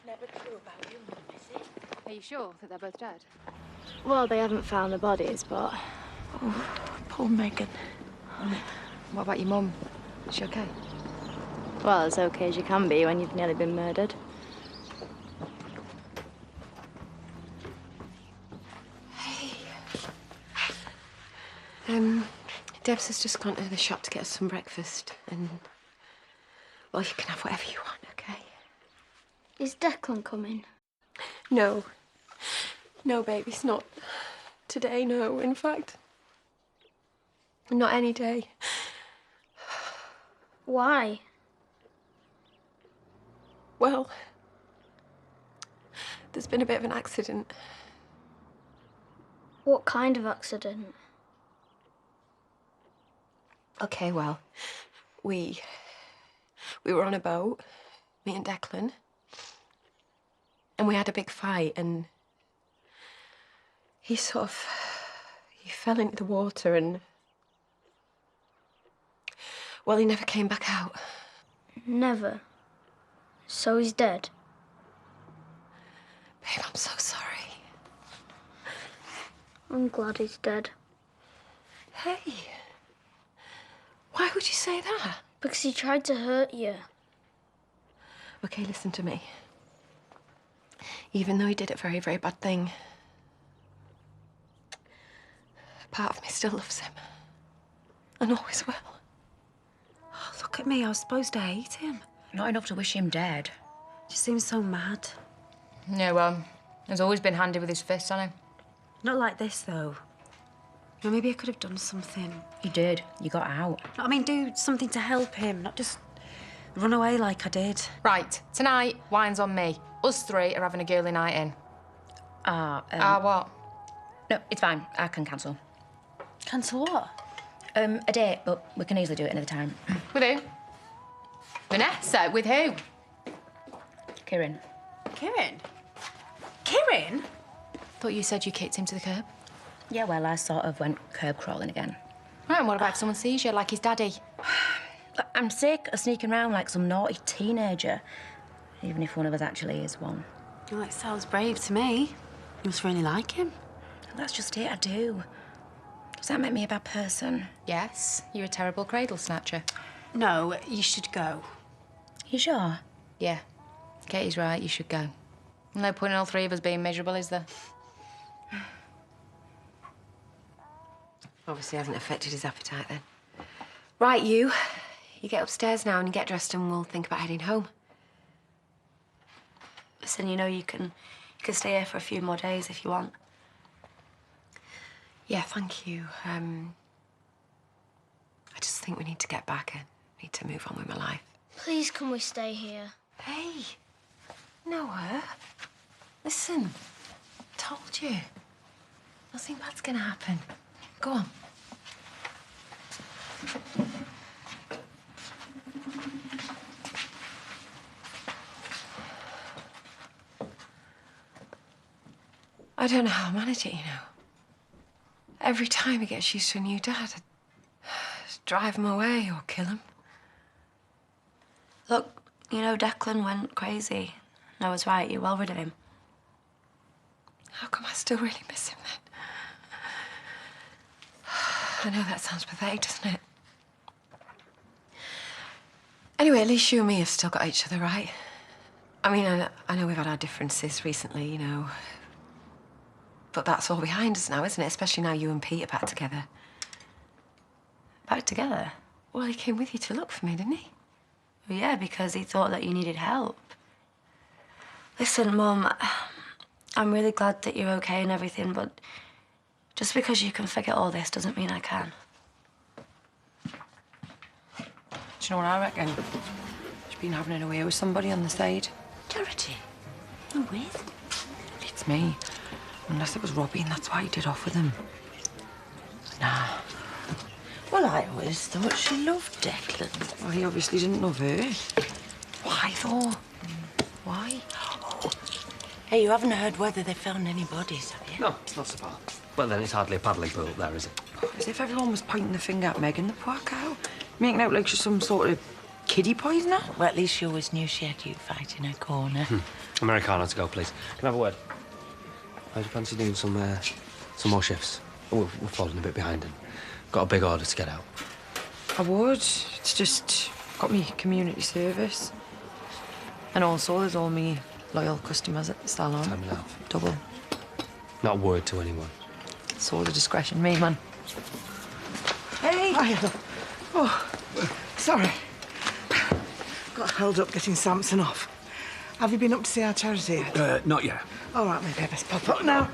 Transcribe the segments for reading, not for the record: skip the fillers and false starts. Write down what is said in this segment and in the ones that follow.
Never true about your mum, is it? Are you sure that they're both dead? Well, they haven't found the bodies, but... Oh, poor Megan. What about your mum? Is she okay? Well, as okay as you can be when you've nearly been murdered. Debs has just gone to the shop to get us some breakfast, and... well, you can have whatever you want, okay? Is Declan coming? No. No, babe, it's not today, no. In fact, not any day. Why? Well, there's been a bit of an accident. What kind of accident? Okay, well, we were on a boat, me and Declan, and we had a big fight, and he fell into the water and, well, he never came back out. Never. So he's dead? Babe, I'm so sorry. I'm glad he's dead. Hey, why would you say that? Because he tried to hurt you. Okay, listen to me. Even though he did a very, very bad thing, part of me still loves him. And always will. Oh, look at me, I was supposed to hate him. Not enough to wish him dead. Just seems so mad. Yeah, well, he's always been handy with his fists, hasn't he? Not like this, though. You know, maybe I could have done something. You did. You got out. I mean, do something to help him, not just run away like I did. Right, tonight, wine's on me. Us three are having a girly night in. What? No, it's fine. I can cancel. Cancel what? A date, but we can easily do it another time. With who? Vanessa, with who? Kieran. Kieran? Kieran? Thought you said you kicked him to the curb. Yeah, well, I sort of went curb crawling again. Right, and what about if someone sees you, like his daddy? I'm sick of sneaking around like some naughty teenager, even if one of us actually is one. Well, that sounds brave to me. You must really like him. That's just it, I do. Does that make me a bad person? Yes, you're a terrible cradle snatcher. No, you should go. You sure? Yeah, Katie's right, you should go. No point in all three of us being miserable, is there? Obviously hasn't affected his appetite then. Right, you get upstairs now and you get dressed and we'll think about heading home. Listen, you know, you can stay here for a few more days if you want. Yeah, thank you. I just think we need to get back and need to move on with my life. Please, can we stay here? Hey, Noah, listen, told you. Nothing bad's gonna happen. Go on. I don't know how I manage it, you know. Every time he gets used to a new dad, I'd drive him away or kill him. Look, you know, Declan went crazy. Noah's right, you're well rid of him. How come I still really miss him then? I know that sounds pathetic, doesn't it? Anyway, at least you and me have still got each other, right? I mean, I know we've had our differences recently, you know. But that's all behind us now, isn't it? Especially now you and Pete are back together. Back together? Well, he came with you to look for me, didn't he? Well, yeah, because he thought that you needed help. Listen, Mum, I'm really glad that you're okay and everything, but just because you can forget all this doesn't mean I can. Do you know what I reckon? She's been having an away with somebody on the side. Charity? Who with? It's me. Unless it was Robbie and that's why he did off with him. Nah. Well, I always thought she loved Declan. Well, he obviously didn't love her. Why, though? Why? Oh. Hey, you haven't heard whether they found any bodies, have you? No, it's not so far. Well, then it's hardly a paddling pool up there, is it? As if everyone was pointing the finger at Megan, the poor cow. Making out like she's some sort of kiddie poisoner? Well, at least she always knew she had you fighting her corner. Americano to go, please. Can I have a word? How'd you fancy doing some more shifts? Oh, we're falling a bit behind and got a big order to get out. I would. It's just got me community service. And also there's all me loyal customers at the salon. Time and a half. Double. Not a word to anyone. Sort of discretion, me, man. Hey! Oh, sorry. Got held up getting Samson off. Have you been up to see our charity yet? Not yet. All right, maybe I best pop up now.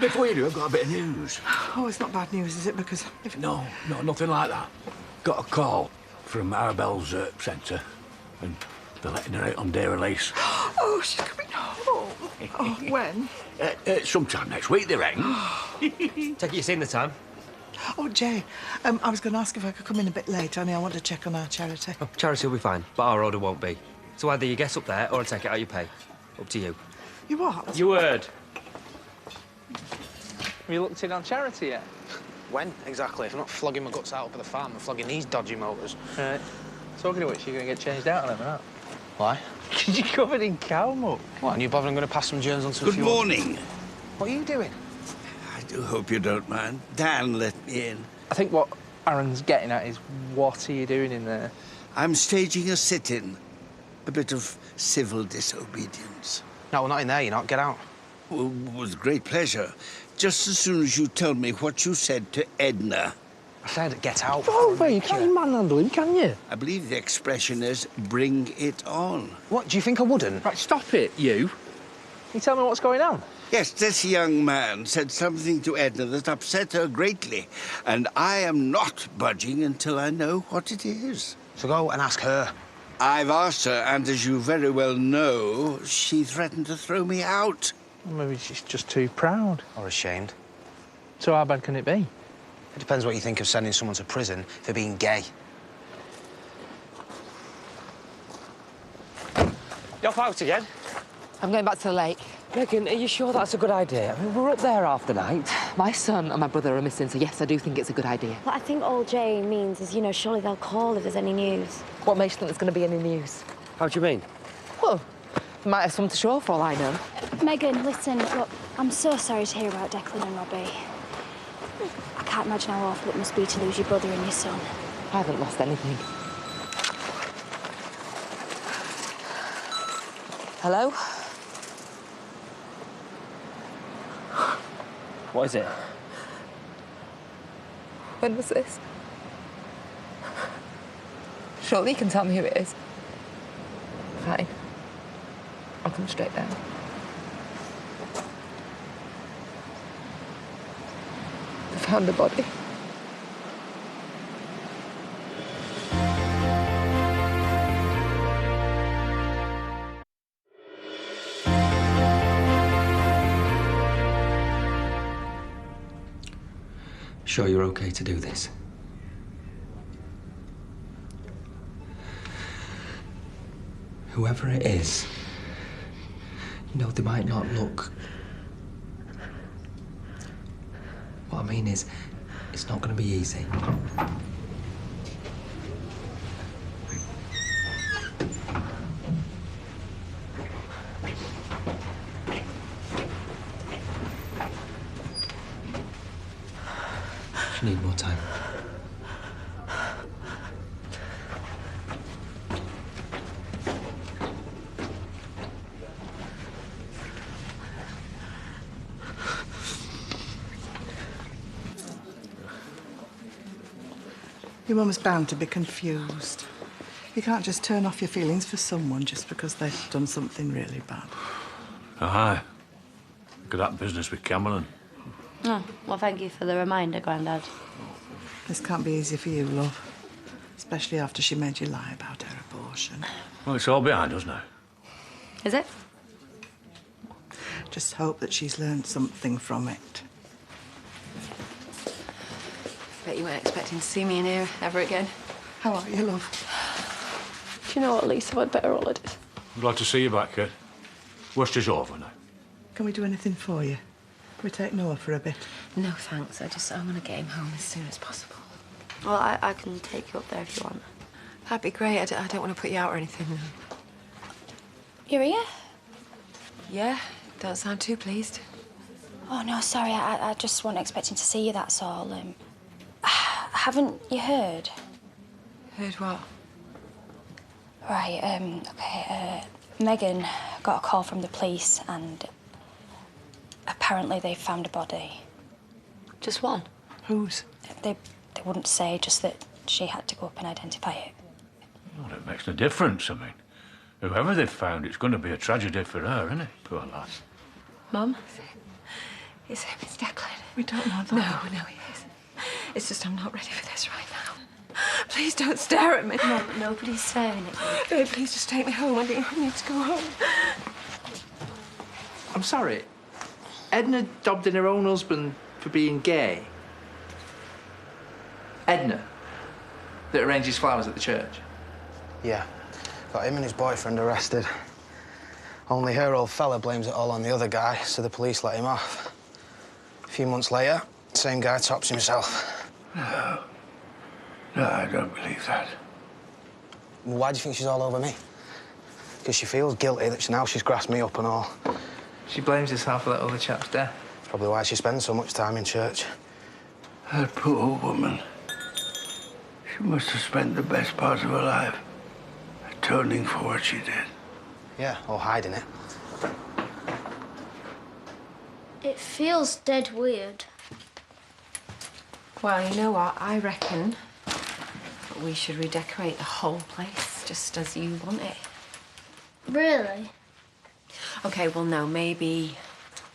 Before you do, I've got a bit of news. Oh, it's not bad news, is it? Because if... No, nothing like that. Got a call from Arabelle's centre, and they're letting her out on day release. Oh, she's coming home. Oh, when? Sometime next week, they reckon. Take it you've seen the time. Oh, Jay, I was going to ask if I could come in a bit late, only I want to check on our charity. Oh, charity will be fine, but our order won't be. So either you get up there or I'll take it out your pay. Up to you. You what? You heard. Have you looked in on charity yet? When, exactly? If I'm not flogging my guts out up at the farm, I'm flogging these dodgy motors. Right. Talking of which, you're going to get changed out on them, aren't Why? Because you're covered in cow muck. What, and you bothering going to pass some germs on to Good morning. What are you doing? I do hope you don't mind. Dan let me in. I think what Aaron's getting at is, what are you doing in there? I'm staging a sit-in. A bit of civil disobedience. No, we're not in there, you're not. Get out. Well, with great pleasure. Just as soon as you told me what you said to Edna. I said get out. Oh, wait, you can't manhandle him, can you? I believe the expression is, bring it on. What, do you think I wouldn't? Right, stop it, you. You tell me what's going on. Yes, this young man said something to Edna that upset her greatly, and I am not budging until I know what it is. So go and ask her. I've asked her, and as you very well know, she threatened to throw me out. Well, maybe she's just too proud. Or ashamed. So how bad can it be? It depends what you think of sending someone to prison for being gay. You're out again? I'm going back to the lake. Megan, are you sure that's a good idea? I mean, we're up there half the night. My son and my brother are missing, so yes, I do think it's a good idea. What I think all Jay means is, you know, surely they'll call if there's any news. What makes you think there's going to be any news? How do you mean? Well, they might have something to show for all I know. Megan, listen, look, I'm so sorry to hear about Declan and Robbie. I can't imagine how awful it must be to lose your brother and your son. I haven't lost anything. Hello? What is it? When was this? Surely you can tell me who it is. Fine. I'll come straight down. They found the body. Sure you're okay to do this? Whoever it is, you know, they might not look... What I mean is, it's not going to be easy. You need more time. Your mum's bound to be confused. You can't just turn off your feelings for someone just because they've done something really bad. Aye. Look at that business with Cameron. Oh, well, thank you for the reminder, Grandad. This can't be easy for you, love. Especially after she made you lie about her abortion. Well, it's all behind us now. Is it? Just hope that she's learned something from it. Bet you weren't expecting to see me in here ever again. How are you, love? Do you know what, Lisa? I'd better holidays. I'm glad to see you back, Kate. Worst is over now. Can we do anything for you? Can we take Noah for a bit? No, thanks. I want to get him home as soon as possible. Well, I can take you up there if you want. That'd be great. I don't want to put you out or anything. You're here? Yeah, don't sound too pleased. Oh, no, sorry. I just wasn't expecting to see you, that's all. Haven't you heard? Heard what? Right, okay, Megan got a call from the police and apparently they found a body. Just one? Whose? They wouldn't say, just that she had to go up and identify it. Well, it makes no difference. I mean, whoever they've found, it's going to be a tragedy for her, isn't it? Poor lass. Mum? It's him, it's Declan. We don't know that. No, he isn't. It's just I'm not ready for this right now. Please don't stare at me. No, nobody's staring at you. Babe, please just take me home. I need to go home. I'm sorry. Edna dobbed in her own husband for being gay. Edna, that arranges flowers at the church. Yeah. Got him and his boyfriend arrested. Only her old fella blames it all on the other guy, so the police let him off. A few months later, same guy tops himself. No. No, I don't believe that. Well, why do you think she's all over me? Because she feels guilty that now she's grassed me up and all. She blames herself for that other chap's death. Probably why she spends so much time in church. That poor woman. She must have spent the best part of her life atoning for what she did. Yeah, or hiding it. It feels dead weird. Well, you know what? I reckon we should redecorate the whole place just as you want it. Really? Okay, well, no, maybe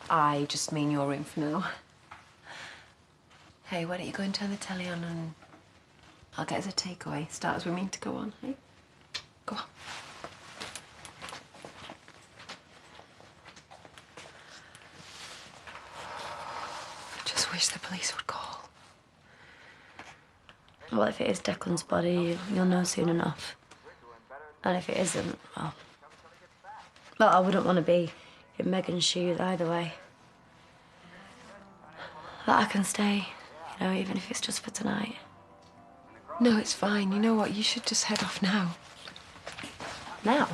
I just mean your room for now. Hey, why don't you go and turn the telly on and I'll get us a takeaway. Start as we mean to go on, hey? Go on. Just wish the police would call. Well, if it is Declan's body, you'll know soon enough. And if it isn't, well... Well, I wouldn't want to be in Megan's shoes either way. But I can stay, you know, even if it's just for tonight. No, it's fine. You know what? You should just head off now. Now?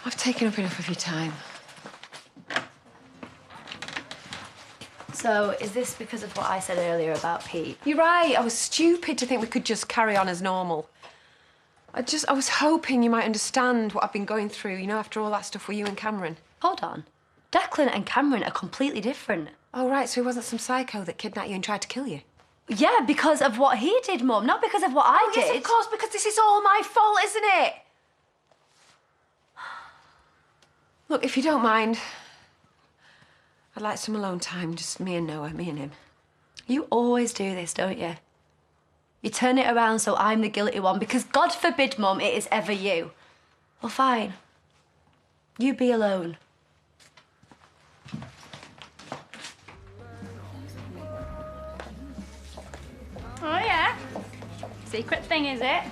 I've taken up enough of your time. So, is this because of what I said earlier about Pete? You're right. I was stupid to think we could just carry on as normal. I was hoping you might understand what I've been going through, you know, after all that stuff with you and Cameron. Hold on. Declan and Cameron are completely different. Oh, right, so he wasn't some psycho that kidnapped you and tried to kill you? Yeah, because of what he did, Mum, not because of what I did. Yes, of course, because this is all my fault, isn't it? Look, if you don't mind, I'd like some alone time, just me and Noah, me and him. You always do this, don't you? You turn it around so I'm the guilty one, because God forbid, Mum, it is ever you. Well, fine. You be alone. Oh, yeah? Secret thing, is it?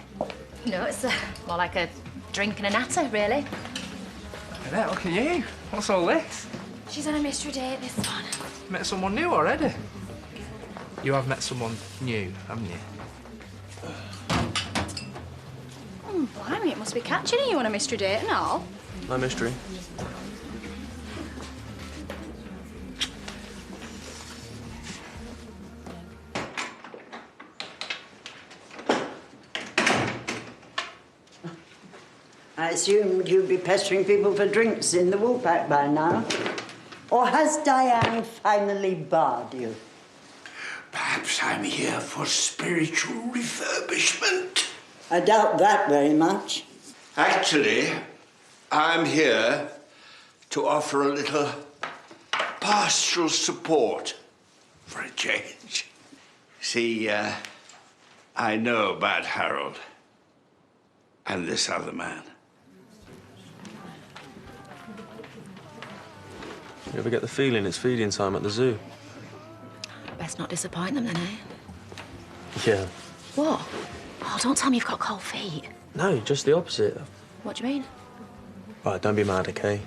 No, it's more like a drink and a natter, really. Annette, look at you. What's all this? She's on a mystery date, this one. Met someone new already. You have met someone new, haven't you? Blimey, it must be catching you on a mystery date and all. No mystery. I assumed you'd be pestering people for drinks in the Woolpack by now. Or has Diane finally barred you? Perhaps I'm here for spiritual refurbishment. I doubt that very much. Actually, I'm here to offer a little pastoral support for a change. See, I know about Harold and this other man. You ever get the feeling it's feeding time at the zoo? Best not disappoint them then, eh? Yeah. What? Oh, don't tell me you've got cold feet. No, just the opposite. What do you mean? Right, don't be mad, okay?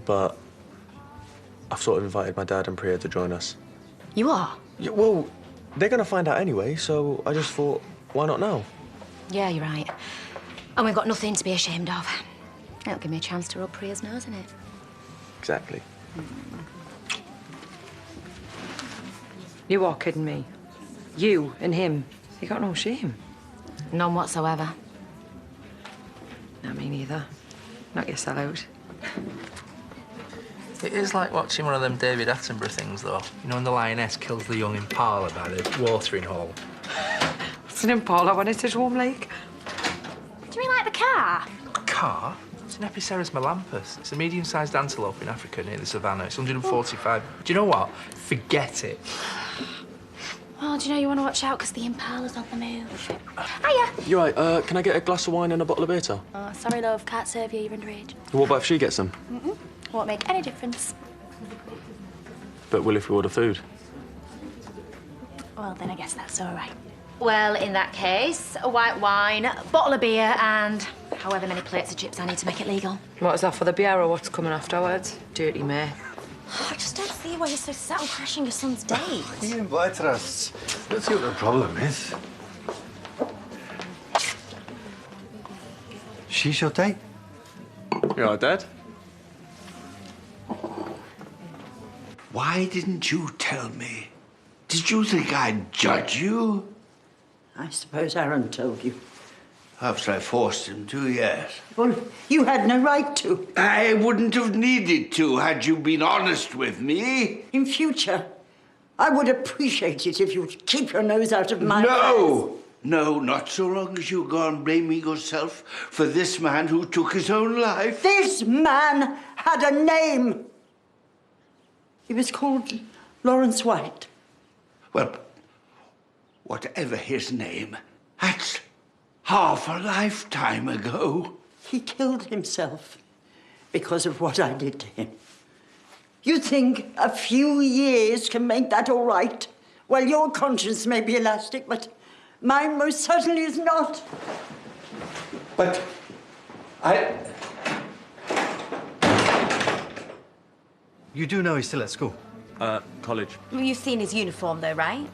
But I've sort of invited my dad and Priya to join us. You are? Yeah, well, they're gonna find out anyway, so I just thought, why not now? Yeah, you're right. And we've got nothing to be ashamed of. It'll give me a chance to rub Priya's nose in it. Exactly. You are kidding me. You and him. You got no shame. None whatsoever. No, me neither. Knock yourself out. It is like watching one of them David Attenborough things, though. You know when the lioness kills the young impala by the watering hole? It's an impala when it's at home, like. Do you mean like the car? A car? It's an Epicerus melampus. It's a medium-sized antelope in Africa near the savannah. It's 145. Do you know what? Forget it. Well, do you know you want to watch out because the impala's on the move. Hiya. You're right, can I get a glass of wine and a bottle of beer, Tal? Oh, sorry, love. Can't serve you. You're underage. What about if she gets them? Won't make any difference. But will if we order food? Well, then I guess that's all right. Well, in that case, a white wine, a bottle of beer, and however many plates of chips I need to make it legal. What is that for the beer or what's coming afterwards? Dirty mate. I just don't see why you're so set on crashing your son's date. He invited us. Let's see what the problem is. She's your date? You all right, Dad? Why didn't you tell me? Did you think I'd judge you? I suppose Aaron told you. Perhaps I forced him to, yes. Well, you had no right to. I wouldn't have needed to had you been honest with me. In future, I would appreciate it if you'd keep your nose out of my affairs. No, not so long as you go on blaming yourself for this man who took his own life. This man had a name. He was called Lawrence White. Well, whatever his name, that's half a lifetime ago. He killed himself because of what I did to him. You think a few years can make that all right? Well, your conscience may be elastic, but mine most certainly is not. But You do know he's still at school? College. Well, you've seen his uniform, though, right?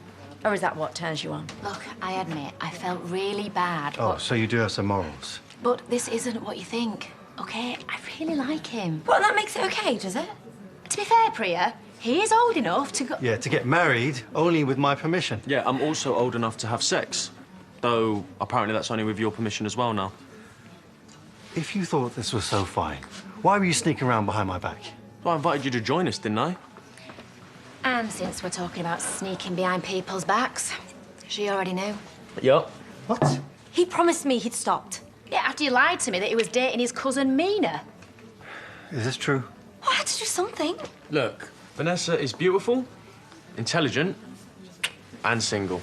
Or is that what turns you on? Look, I admit, I felt really bad. Oh, so you do have some morals. But this isn't what you think, OK? I really like him. Well, that makes it OK, does it? To be fair, Priya, he is old enough to go... Yeah, to get married only with my permission. Yeah, I'm also old enough to have sex. Though, apparently that's only with your permission as well now. If you thought this was so fine, why were you sneaking around behind my back? Well, I invited you to join us, didn't I? And since we're talking about sneaking behind people's backs, she already knew. Yup. What? He promised me he'd stopped. Yeah, after you lied to me that he was dating his cousin Mina. Is this true? Well, I had to do something. Look, Vanessa is beautiful, intelligent, and single.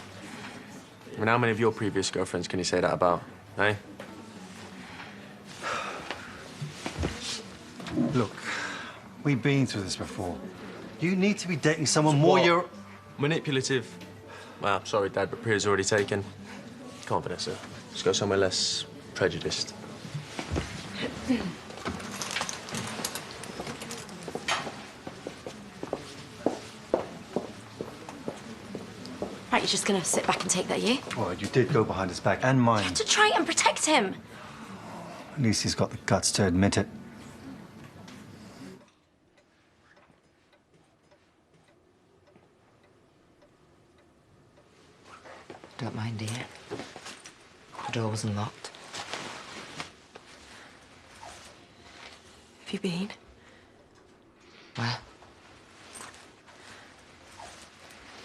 I mean, how many of your previous girlfriends can you say that about, eh? Look, we've been through this before. You need to be dating someone more you're... Manipulative. Well, sorry, Dad, but Priya's already taken. Come on, Vanessa. Let's go somewhere less prejudiced. Right, you're just gonna sit back and take that, yeah? Well, you did go behind his back and mine. To try and protect him. At least he's got the guts to admit it. Don't mind, dear. The door wasn't locked. Have you been? Where?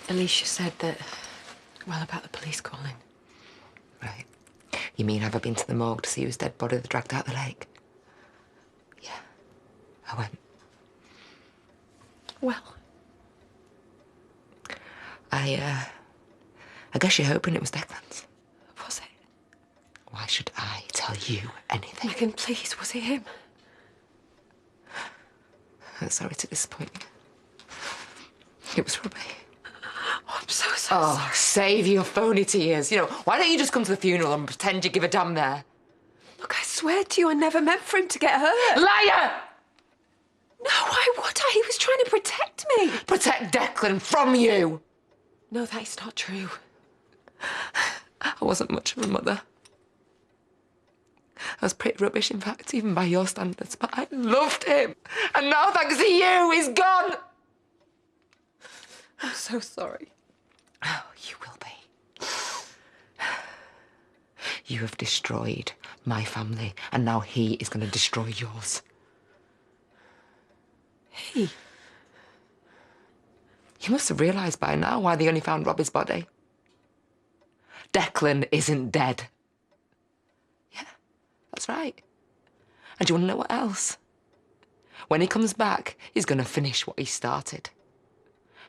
Alicia said that... well, about the police calling. Right. You mean have I been to the morgue to see whose dead body they dragged out the lake? Yeah. I went. Well... I guess you're hoping it was Declan's. Was it? Why should I tell you anything? Megan, please, was it him? I'm sorry to disappoint you. It was Robbie. Oh, I'm so sorry. Save your phony tears. You know, why don't you just come to the funeral and pretend you give a damn there? Look, I swear to you, I never meant for him to get hurt. Liar! No, why would I? He was trying to protect me. Protect Declan from you! No, that is not true. I wasn't much of a mother. I was pretty rubbish, in fact, even by your standards, but I loved him. And now, thanks to you, he's gone. I'm so sorry. Oh, you will be. You have destroyed my family, and now he is going to destroy yours. He? You must have realised by now why they only found Robbie's body. Declan isn't dead. Yeah, that's right. And do you want to know what else? When he comes back, he's going to finish what he started.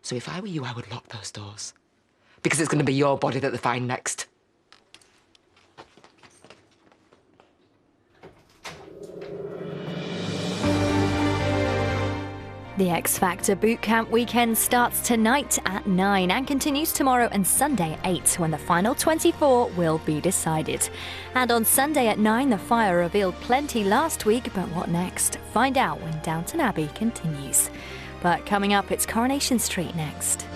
So if I were you, I would lock those doors. Because it's going to be your body that they find next. The X Factor Bootcamp weekend starts tonight at 9 and continues tomorrow and Sunday at 8 when the final 24 will be decided. And on Sunday at 9, The Fire revealed plenty last week, but what next? Find out when Downton Abbey continues. But coming up, it's Coronation Street next.